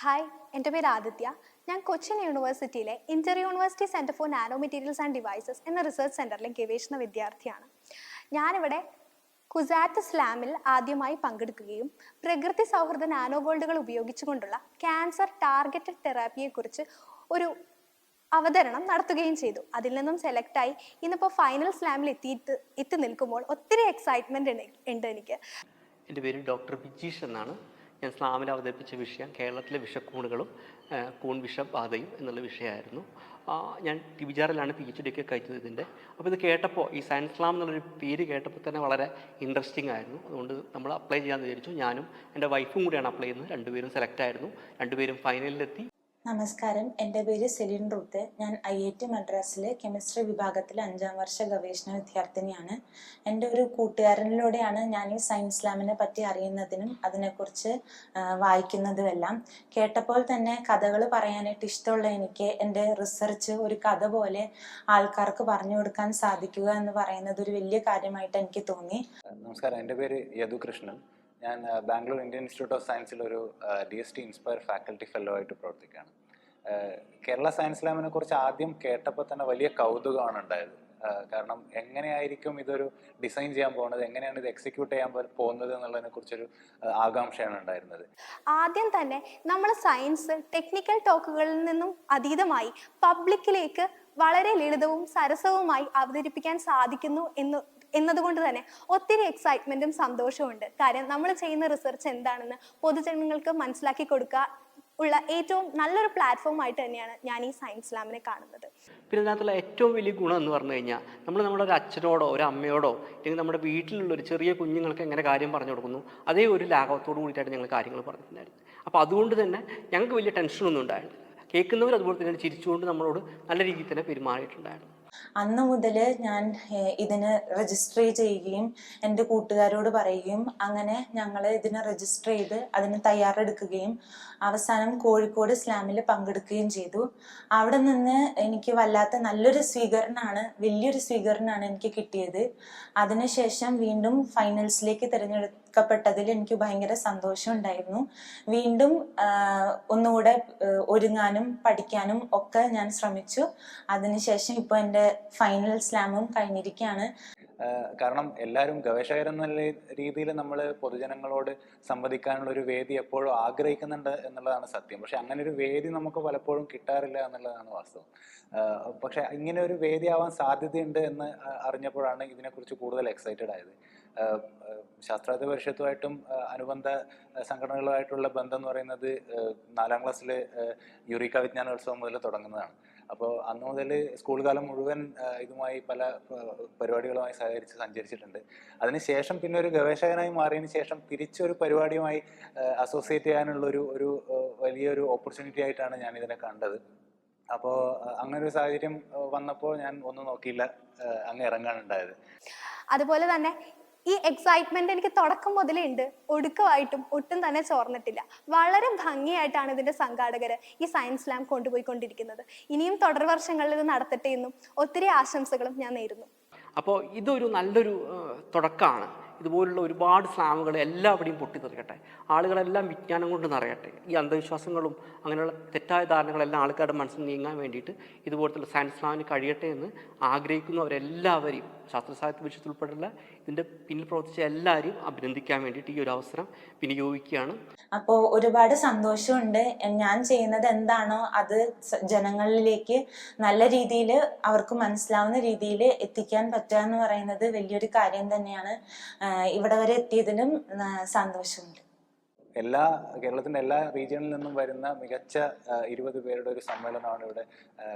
Hi, എൻ്റെ പേര് ആദിത്യ. ഞാൻ കൊച്ചിൻ യൂണിവേഴ്സിറ്റിയിലെ Inter university centre for nano materials and devices എന്ന റിസർച്ച് സെൻറ്ററിലെ ഗവേഷണ വിദ്യാർത്ഥിയാണ്. ഞാനിവിടെ കുസാറ്റ് സ്ലാമിൽ ആദ്യമായി പങ്കെടുക്കുകയും പ്രകൃതി സൗഹൃദ നാനോ ഗോൾഡുകൾ ഉപയോഗിച്ചുകൊണ്ടുള്ള ക്യാൻസർ ടാർഗറ്റഡ് തെറാപ്പിയെക്കുറിച്ച് ഒരു അവതരണം നടത്തുകയും ചെയ്തു. അതിൽ നിന്നും സെലക്റ്റായി ഇന്നിപ്പോൾ ഫൈനൽ സ്ലാമിൽ എത്തി നിൽക്കുമ്പോൾ ഒത്തിരി എക്സൈറ്റ്മെൻ്റ് ഉണ്ട് എനിക്ക്. എൻ്റെ പേര് ഡോക്ടർ ബിജീഷ് എന്നാണ്. ഞാൻ സ്ലാമിൽ അവതരിപ്പിച്ച വിഷയം കേരളത്തിലെ വിഷക്കൂണുകളും കൂൺ വിഷബാധയും എന്നുള്ള വിഷയമായിരുന്നു. ഞാൻ ടിബിജാറിലാണ് PhD ഒക്കെ കഴിച്ചത് ഇതിൻ്റെ. അപ്പോൾ ഇത് കേട്ടപ്പോൾ ഈ സയൻസ് സ്ലാം എന്നുള്ളൊരു പേര് കേട്ടപ്പോൾ തന്നെ വളരെ ഇൻട്രസ്റ്റിംഗ് ആയിരുന്നു. അതുകൊണ്ട് നമ്മൾ അപ്ലൈ ചെയ്യാമെന്ന് വിചാരിച്ചു. ഞാനും എൻ്റെ വൈഫും കൂടിയാണ് അപ്ലൈ ചെയ്യുന്നത്. രണ്ടുപേരും സെലക്ട് ആയിരുന്നു. രണ്ടുപേരും ഫൈനലിലെത്തി. നമസ്കാരം, എൻ്റെ പേര് സെലിൻ റൂത്ത്. ഞാൻ IIT മദ്രാസിലെ കെമിസ്ട്രി വിഭാഗത്തിലെ 5ാം വർഷ ഗവേഷണ വിദ്യാർത്ഥിനിയാണ്. എൻ്റെ ഒരു കൂട്ടുകാരനിലൂടെയാണ് ഞാൻ ഈ സയൻസ് ലാമിനെ പറ്റി അറിയുന്നതിനും അതിനെക്കുറിച്ച് വായിക്കുന്നതുമെല്ലാം. കേട്ടപ്പോൾ തന്നെ കഥകൾ പറയാനായിട്ട് ഇഷ്ടമുള്ള എനിക്ക് എൻ്റെ റിസർച്ച് ഒരു കഥ പോലെ ആൾക്കാർക്ക് പറഞ്ഞു കൊടുക്കാൻ സാധിക്കുക എന്ന് പറയുന്നത് ഒരു വലിയ കാര്യമായിട്ട് എനിക്ക് തോന്നി. നമസ്കാരം, എൻ്റെ പേര് യദുകൃഷ്ണൻ. ഞാൻ ബാംഗ്ലൂർ ഇന്ത്യൻ ഇൻസ്റ്റിറ്റ്യൂട്ട് ഓഫ് സയൻസിൽ ഒരു DST ഇൻസ്പയർ ഫാക്കൽറ്റി ഫെല്ലോ ആയിട്ട് പ്രവർത്തിക്കുകയാണ്. കേരള സയൻസ് ലാമിനെ കുറിച്ച് ആദ്യം കേട്ടപ്പോൾ തന്നെ വലിയ കൗതുകമാണ് ഉണ്ടായത്. കാരണം എങ്ങനെയായിരിക്കും ഇതൊരു ഡിസൈൻ ചെയ്യാൻ പോകുന്നത്, എങ്ങനെയാണ് ഇത് എക്സിക്യൂട്ട് ചെയ്യാൻ പോകുന്നത് എന്നുള്ളതിനെ കുറിച്ചൊരു ആകാംക്ഷയാണ് ഉണ്ടായിരുന്നത്. ആദ്യം തന്നെ നമ്മൾ സയൻസ് ടെക്നിക്കൽ ടോക്കുകളിൽ നിന്നും അതീതമായി പബ്ലിക്കിലേക്ക് വളരെ ലളിതവും സരസവുമായി അവതരിപ്പിക്കാൻ സാധിക്കുന്നു എന്നതുകൊണ്ട് തന്നെ ഒത്തിരി എക്സൈറ്റ്മെന്റും സന്തോഷവും ഉണ്ട്. കാര്യം നമ്മൾ ചെയ്യുന്ന റിസർച്ച് എന്താണെന്ന് പൊതുജനങ്ങൾക്ക് മനസ്സിലാക്കി കൊടുക്കുക ഉള്ള ഏറ്റവും നല്ലൊരു പ്ലാറ്റ്ഫോം ആയിട്ട് തന്നെയാണ് ഞാൻ ഈ സയൻസ് ലാമിനെ കാണുന്നത്. പിന്നെ ഇതിനകത്തുള്ള ഏറ്റവും വലിയ ഗുണം എന്ന് പറഞ്ഞു കഴിഞ്ഞാൽ നമ്മുടെ ഒരു അച്ഛനോടോ ഒരു അമ്മയോടോ അല്ലെങ്കിൽ നമ്മുടെ വീട്ടിലുള്ള ഒരു ചെറിയ കുഞ്ഞുങ്ങൾക്ക് എങ്ങനെ കാര്യം പറഞ്ഞു കൊടുക്കുന്നു അതേ ഒരു ലാഘവത്തോടു കൂടിയിട്ടാണ് ഞങ്ങൾ കാര്യങ്ങൾ പറഞ്ഞിട്ടുണ്ടായിരുന്നു. അപ്പോൾ അതുകൊണ്ട് തന്നെ ഞങ്ങൾക്ക് വലിയ ടെൻഷനൊന്നും ഉണ്ടായിരുന്നില്ല. കേൾക്കുന്നവർ അതുപോലെ തന്നെ ചിരിച്ചുകൊണ്ട് നമ്മളോട് നല്ല രീതിയിൽ തന്നെ പെരുമാറിയിട്ടുണ്ടായിരുന്നു. അന്ന് മുതൽ ഞാൻ ഇതിന് രജിസ്റ്റർ ചെയ്യുകയും എൻ്റെ കൂട്ടുകാരോട് പറയുകയും അങ്ങനെ ഞങ്ങൾ ഇതിനെ രജിസ്റ്റർ ചെയ്ത് അതിന് തയ്യാറെടുക്കുകയും അവസാനം കോഴിക്കോട് സ്ലാമിൽ പങ്കെടുക്കുകയും ചെയ്തു. അവിടെ നിന്ന് എനിക്ക് വല്ലാത്ത നല്ലൊരു വലിയൊരു സ്വീകരണമാണ് എനിക്ക് കിട്ടിയത്. അതിനുശേഷം വീണ്ടും ഫൈനൽസിലേക്ക് തിരഞ്ഞെടുക്കപ്പെട്ടതിൽ എനിക്ക് ഭയങ്കര സന്തോഷം ഉണ്ടായിരുന്നു. വീണ്ടും ഒന്നുകൂടെ ഒരുങ്ങാനും പഠിക്കാനും ഒക്കെ ഞാൻ ശ്രമിച്ചു. അതിനുശേഷം ഇപ്പോൾ എൻ്റെ ഫൈനൽ സ്ലാമും കഴിഞ്ഞിരിക്കുകയാണ്. കാരണം എല്ലാവരും ഗവേഷകരെന്നുള്ള രീതിയിൽ നമ്മൾ പൊതുജനങ്ങളോട് സംവദിക്കാനുള്ള ഒരു വേദി എപ്പോഴും ആഗ്രഹിക്കുന്നുണ്ട് എന്നുള്ളതാണ് സത്യം. പക്ഷെ അങ്ങനെ ഒരു വേദി നമുക്ക് പലപ്പോഴും കിട്ടാറില്ല എന്നുള്ളതാണ് വാസ്തവം. പക്ഷെ ഇങ്ങനെ ഒരു വേദി ആവാൻ സാധ്യതയുണ്ട് എന്ന് അറിഞ്ഞപ്പോഴാണ് ഇതിനെക്കുറിച്ച് കൂടുതൽ എക്സൈറ്റഡ് ആയത്. ശാസ്ത്രാർത്ഥ പരിഷത്തുമായിട്ടും അനുബന്ധ സംഘടനകളുമായിട്ടുള്ള ബന്ധം എന്ന് പറയുന്നത് 4ാം ക്ലാസ്സിൽ യുറീക്ക വിജ്ഞാനോത്സവം മുതൽ തുടങ്ങുന്നതാണ്. അപ്പോൾ അന്ന് മുതൽ സ്കൂൾ കാലം മുഴുവൻ ഇതുമായി പല പരിപാടികളുമായി സഞ്ചരിച്ചിട്ടുണ്ട്. അതിനുശേഷം പിന്നെ ഒരു ഗവേഷകനായി മാറിയതിന് ശേഷം തിരിച്ചൊരു പരിപാടിയുമായി അസോസിയേറ്റ് ചെയ്യാനുള്ള ഒരു വലിയൊരു ഓപ്പർച്യൂണിറ്റി ആയിട്ടാണ് ഞാൻ ഇതിനെ കണ്ടത്. അപ്പോൾ അങ്ങനെ ഒരു സാഹചര്യം വന്നപ്പോൾ ഞാൻ ഒന്നും നോക്കിയില്ല, അങ്ങ് ഇറങ്ങാനുണ്ടായത്. അതുപോലെ തന്നെ ഈ എക്സൈറ്റ്മെന്റ് എനിക്ക് തുടക്കം മുതലേ ഉണ്ട്. ഒടുക്കമായിട്ടും ഒട്ടും തന്നെ ചോർന്നിട്ടില്ല. വളരെ ഭംഗിയായിട്ടാണ് ഇതിന്റെ സംഘാടകര് ഈ സയൻസ് ലാം കൊണ്ടുപോയിക്കൊണ്ടിരിക്കുന്നത്. ഇനിയും തുടർ വർഷങ്ങളിൽ ഇത് നടത്തട്ടെ എന്നും ഒത്തിരി ആശംസകളും ഞാൻ നേരുന്നു. അപ്പോൾ ഇതൊരു നല്ലൊരു തുടക്കമാണ്. ഇതുപോലുള്ള ഒരുപാട് സ്ലാമുകൾ എല്ലാവിടെയും പൊട്ടിത്തെറിക്കട്ടെ. ആളുകളെല്ലാം വിജ്ഞാനം കൊണ്ട് നിറയട്ടെ. ഈ അന്ധവിശ്വാസങ്ങളും അങ്ങനെയുള്ള തെറ്റായ ധാരണകളെല്ലാം ആൾക്കാരുടെ മനസ്സിൽ നീങ്ങാൻ വേണ്ടിയിട്ട് ഇതുപോലത്തെ സയൻസ് സ്ലാമിന് കഴിയട്ടെ എന്ന് ആഗ്രഹിക്കുന്നവരെല്ലാവരെയും ശാസ്ത്ര സാഹിത്യ പരിഷത്ത് ഉൾപ്പെടെയുള്ള ഇതിൻ്റെ പിന്നിൽ പ്രവർത്തിച്ച എല്ലാവരെയും അഭിനന്ദിക്കാൻ വേണ്ടിയിട്ട് ഈ ഒരു അവസരം വിനിയോഗിക്കുകയാണ്. അപ്പോൾ ഒരുപാട് സന്തോഷമുണ്ട്. ഞാൻ ചെയ്യുന്നത് എന്താണോ അത് ജനങ്ങളിലേക്ക് നല്ല രീതിയിൽ അവർക്ക് മനസ്സിലാവുന്ന രീതിയിൽ എത്തിക്കാൻ പറ്റുക എന്ന് പറയുന്നത് വലിയൊരു കാര്യം തന്നെയാണ്. ഇവിടെ വരെ എത്തിയതിലും സന്തോഷമുണ്ട്. കേരളത്തിൻ്റെ എല്ലാ റീജിയണിൽ നിന്നും വരുന്ന മികച്ച 20 പേരുടെ ഒരു സമ്മേളനമാണ് ഇവിടെ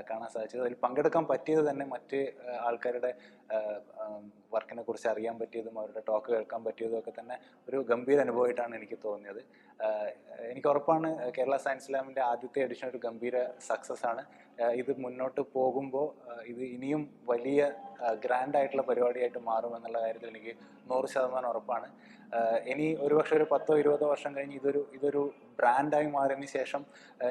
കാണാൻ സാധിച്ചത്. അതിൽ പങ്കെടുക്കാൻ പറ്റിയത് തന്നെ മറ്റ് ആൾക്കാരുടെ വർക്കിനെ കുറിച്ച് അറിയാൻ പറ്റിയതും അവരുടെ ടോക്ക് കേൾക്കാൻ പറ്റിയതും ഒക്കെ തന്നെ ഒരു ഗംഭീര അനുഭവമായിട്ടാണ് എനിക്ക് തോന്നിയത്. എനിക്ക് ഉറപ്പാണ് കേരള സയൻസ് ലാമിൻ്റെ ആദ്യത്തെ എഡിഷൻ ഒരു ഗംഭീര സക്സസ് ആണ്. ഇത് മുന്നോട്ട് പോകുമ്പോൾ ഇത് ഇനിയും വലിയ ഗ്രാൻഡായിട്ടുള്ള പരിപാടിയായിട്ട് മാറുമെന്നുള്ള കാര്യത്തിൽ എനിക്ക് 100% ഉറപ്പാണ്. ഇനി ഒരുപക്ഷെ ഒരു 10-20 വർഷം കഴിഞ്ഞ് ഇതൊരു ബ്രാൻഡായി മാറിയതിന് ശേഷം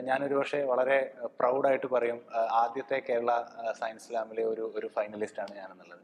ഞാനൊരു പക്ഷേ വളരെ പ്രൗഡായിട്ട് പറയും, ആദ്യത്തെ കേരള സയൻസ് ലാമിലെ ഒരു ഫൈനലിസ്റ്റാണ് ഞാനെന്നുള്ളത്.